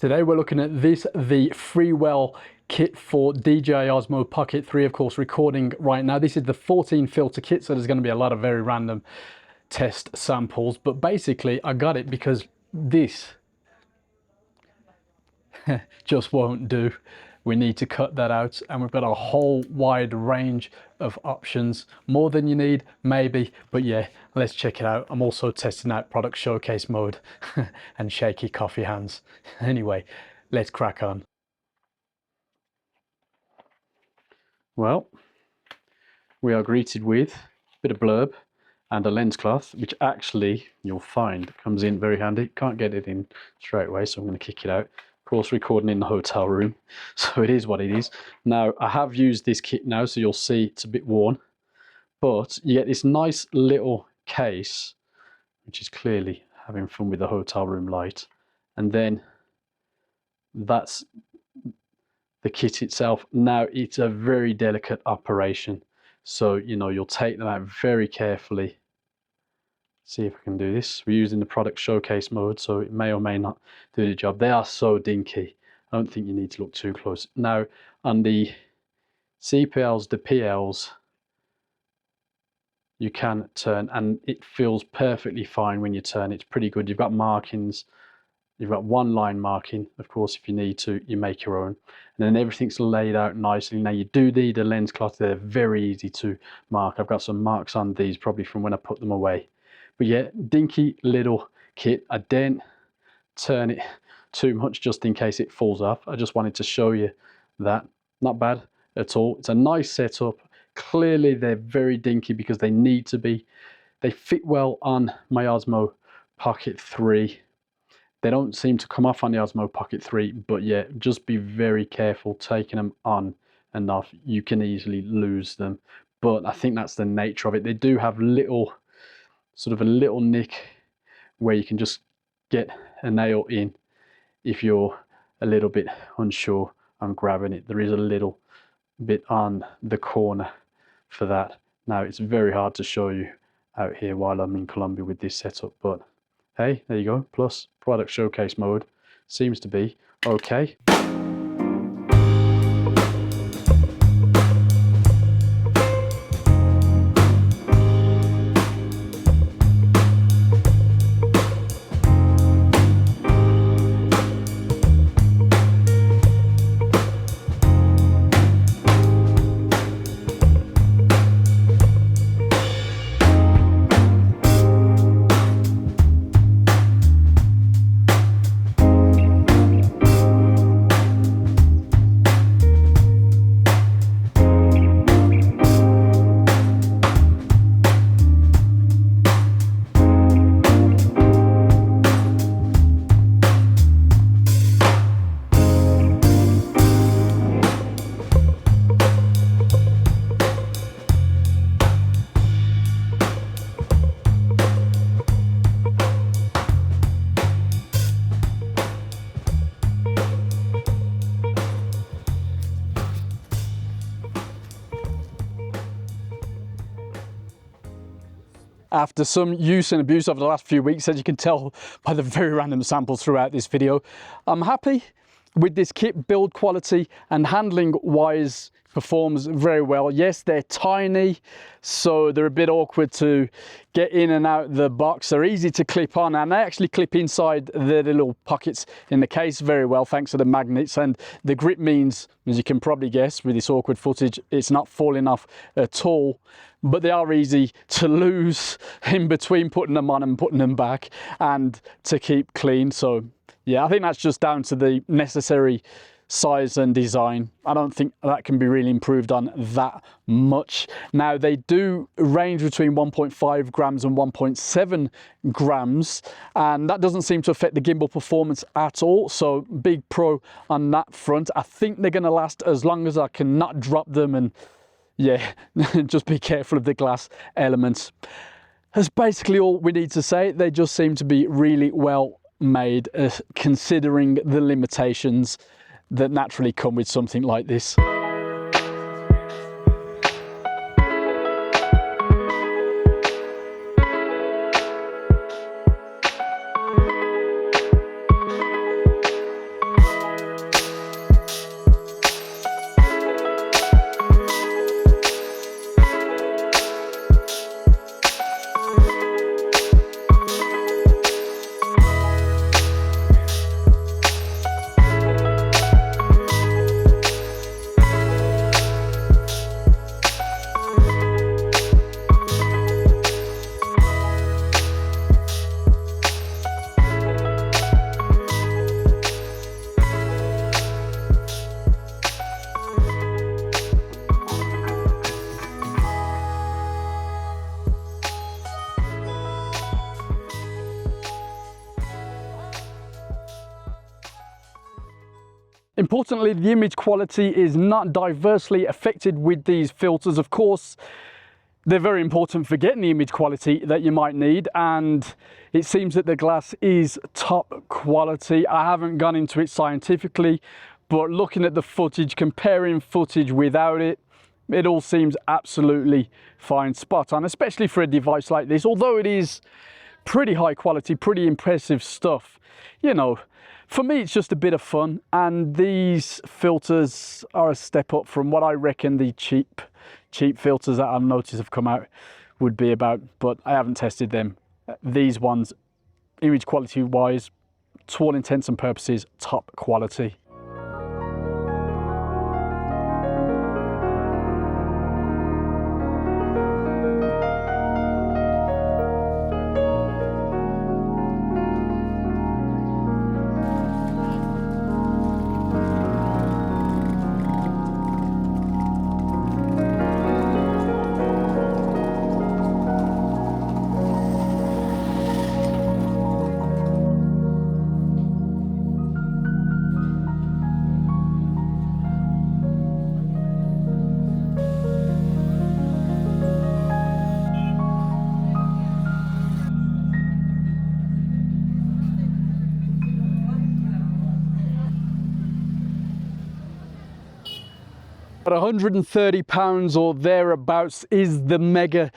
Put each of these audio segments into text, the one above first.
Today we're looking at the Freewell kit for DJI Osmo Pocket 3, of course, recording right now. This is the 14 filter kit, so there's going to be a lot of very random test samples, but basically I got it because this just won't do. We need to cut that out, and we've got a whole wide range of options, more than you need maybe, but yeah, let's check it out. I'm also testing out product showcase mode and shaky coffee hands. Anyway, let's crack on. Well, we are greeted with a bit of blurb and a lens cloth, which actually you'll find comes in very handy. Can't get it in straight away, so I'm going to kick it out. Of course, recording in the hotel room, so it is what it is. Now, I have used this kit now, so you'll see it's a bit worn, but you get this nice little case, which is clearly having fun with the hotel room light, and then that's the kit itself. Now, it's a very delicate operation, so you'll take them out very carefully. See if I can do this. We're using the product showcase mode, so it may or may not do the job. They are so dinky. I don't think you need to look too close. Now, on the CPLs, the PLs, you can turn, and it feels perfectly fine when you turn. It's pretty good. You've got markings. You've got one line marking. Of course, if you need to, you make your own. And then everything's laid out nicely. Now, you do need a lens cloth. They're very easy to mark. I've got some marks on these, probably from when I put them away. But yeah, dinky little kit. I daren't turn it too much just in case it falls off. I just wanted to show you that. Not bad at all. It's a nice setup. Clearly, they're very dinky because they need to be. They fit well on my Osmo Pocket 3. They don't seem to come off on the Osmo Pocket 3, but yeah, just be very careful taking them on and off. You can easily lose them, but I think that's the nature of it. They do have sort of a little nick where you can just get a nail in if you're a little bit unsure on grabbing it. There is a little bit on the corner for that. Now, it's very hard to show you out here while I'm in Colombia with this setup, but hey, there you go. Plus product showcase mode seems to be okay. After some use and abuse over the last few weeks, as you can tell by the very random samples throughout this video, I'm happy with this kit. Build quality and handling wise performs very well. Yes, they're tiny, so they're a bit awkward to get in and out the box. They're easy to clip on, and they actually clip inside the little pockets in the case very well thanks to the magnets, and the grip means, as you can probably guess with this awkward footage, it's not falling off at all. But they are easy to lose in between putting them on and putting them back, and to keep clean. So yeah, I think that's just down to the necessary size and design. I don't think that can be really improved on that much. Now, they do range between 1.5 grams and 1.7 grams, and that doesn't seem to affect the gimbal performance at all, so big pro on that front. I think they're going to last as long as I can not drop them, and yeah, just be careful of the glass elements. That's basically all we need to say. They just seem to be really well made, considering the limitations that naturally come with something like this. Importantly, the image quality is not diversely affected with these filters. Of course, they're very important for getting the image quality that you might need, and it seems that the glass is top quality. I haven't gone into it scientifically, but looking at the footage, comparing footage without it, it all seems absolutely fine, spot on, especially for a device like this. Although it is pretty high quality, pretty impressive stuff, you know, for me it's just a bit of fun, and these filters are a step up from what I reckon the cheap filters that I've noticed have come out would be about, but I haven't tested them. These ones, image quality wise, to all intents and purposes, top quality. But £130 or thereabouts, is the mega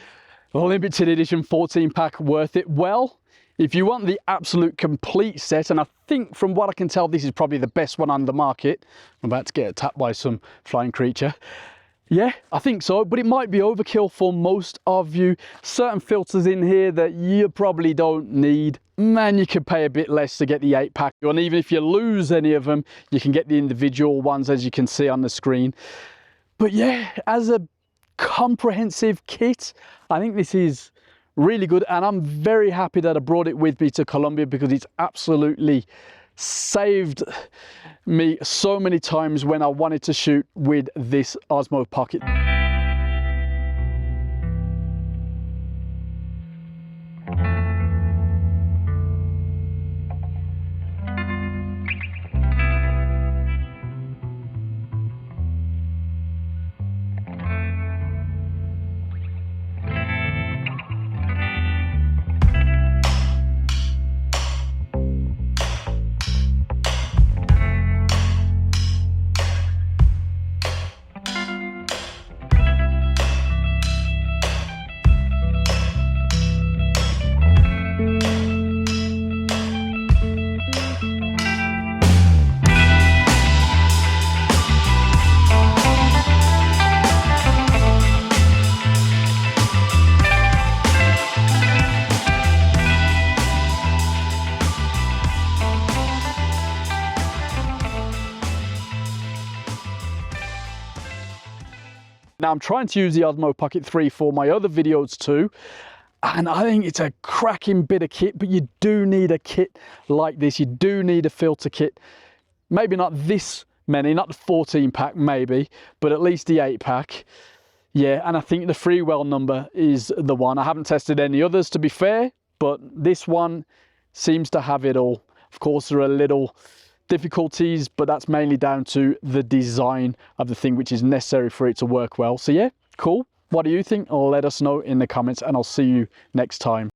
limited edition 14 pack worth it? Well, if you want the absolute complete set, and I think from what I can tell this is probably the best one on the market. I'm about to get attacked by some flying creature. Yeah, I think so, but it might be overkill for most of you. Certain filters in here that you probably don't need, man, you could pay a bit less to get the 8-pack, and even if you lose any of them, you can get the individual ones, as you can see on the screen. But yeah, as a comprehensive kit, I think this is really good, and I'm very happy that I brought it with me to Colombia, because it's absolutely saved me so many times when I wanted to shoot with this Osmo Pocket. Now I'm trying to use the Osmo Pocket 3 for my other videos too, and I think it's a cracking bit of kit, but you do need a kit like this. You do need a filter kit. Maybe not this many, not the 14 pack maybe, but at least the 8-pack. Yeah, and I think the Freewell number is the one. I haven't tested any others, to be fair, but this one seems to have it all. Of course, there are little difficulties, but that's mainly down to the design of the thing, which is necessary for it to work well. So yeah, cool. What do you think? Let us know in the comments, and I'll see you next time.